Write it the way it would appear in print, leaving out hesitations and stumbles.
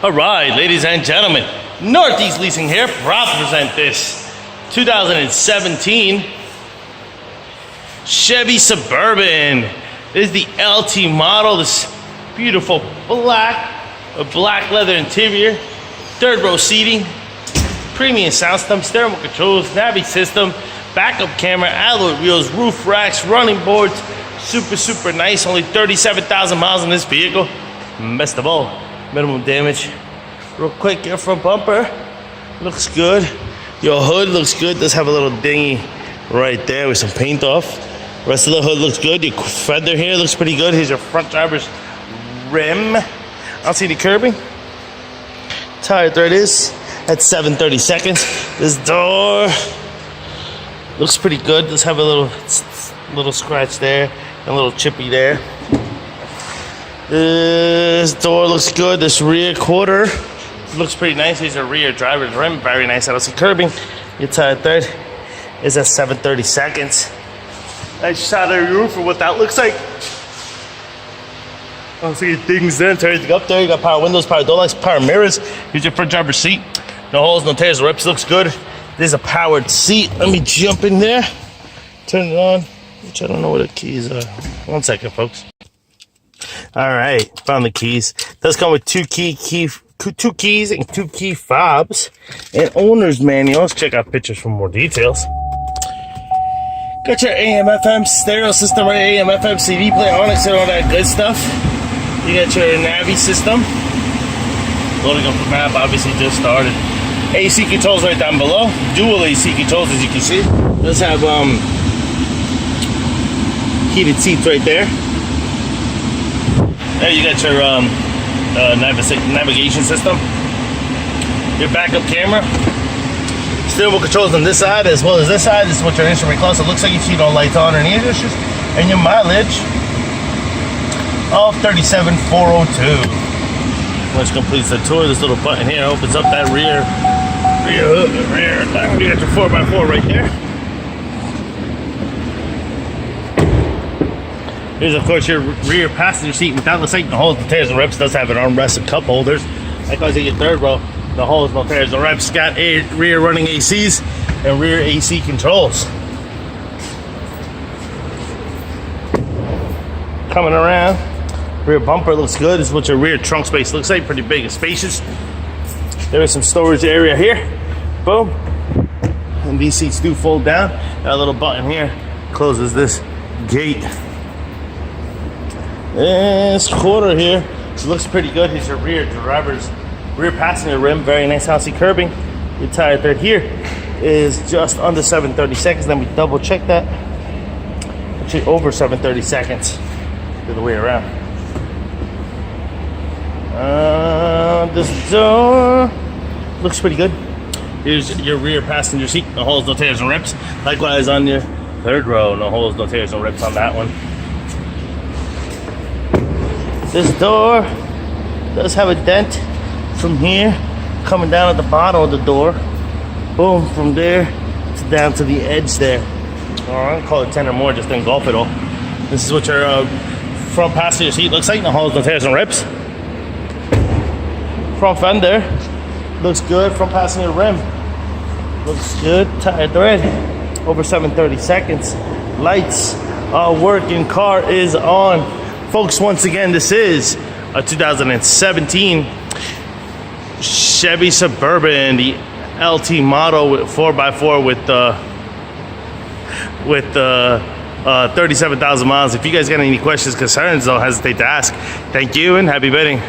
All right, ladies and gentlemen, Northeast Leasing here, proud to present this 2017 Chevy Suburban. This is the LT model. This beautiful black leather interior, third row seating, premium sound system, steering wheel controls, NAVI system, backup camera, alloy wheels, roof racks, running boards. Super nice. Only 37,000 miles in this vehicle. Best of all, minimum damage. Real quick, your front bumper looks good. Your hood looks good. Does have a little dingy right there with some paint off. Rest of the hood looks good. Your fender here looks pretty good. Here's your front driver's rim. I don't see any curbing. Tire thread is at 7/32. This door looks pretty good. Does have a little scratch there and a little chippy there. This door looks good. This rear quarter looks pretty nice. Here's a rear driver's rim, very nice. I don't see curbing. Your tire thread is at 7/32. Nice shot of your roof for what that looks like. I don't see things there. Turn everything up there. You got power windows, power door locks, power mirrors. Here's your front driver's seat. No holes, no tears, no rips. Looks good. There's a powered seat. Let me jump in there. Turn it on. Which I don't know where the keys are. 1 second, folks. All right, found the keys. Does come with two keys and two key fobs and owner's manuals. Check out pictures for more details. Got your AM/FM stereo system, right? AM/FM CD player, Onyx, and all that good stuff. You got your NAVI system. Loading up the map, obviously just started. AC controls right down below. Dual AC controls, as you can see. Does have heated seats right there. There you got your navigation system. Your backup camera. Steering wheel controls on this side as well as this side. This is what your instrument cluster looks like. You see no lights on or any issues. And your mileage of 37,402. Which completes the tour. This little button here opens up that rear. You got your 4x4 right there. Here's of course your rear passenger seat without the seat, no holes, no tears, and rips. Does have an armrest and cup holders. Likewise in your third row, no holes, no tears, no rips. Got rear running ACs and rear AC controls. Coming around, rear bumper looks good. This is what your rear trunk space looks like. Pretty big and spacious. There is some storage area here. Boom. And these seats do fold down. Got a little button here closes this gate. This quarter here looks pretty good. Here's your rear passenger rim, very nice. I don't see curbing. Your tire thread here is just under 7/32. Let me double check that. Actually over 7/32. The other way around. This door looks pretty good. Here's your rear passenger seat. No holes, no tears, no rips. Likewise on your third row, no holes, no tears, no rips on that one. This door does have a dent from here coming down at the bottom of the door. Boom, from there to down to the edge there. I'll call it 10 or more just to engulf it all. This is what your front passenger seat looks like. No holes, no tears, no rips. Front fender looks good. Front passenger rim looks good. Tire thread over 7/32. Lights are working. Car is on. Folks, once again, this is a 2017 Chevy Suburban, the LT model with 4x4 with 37,000 miles. If you guys got any questions, concerns, don't hesitate to ask. Thank you and happy bidding.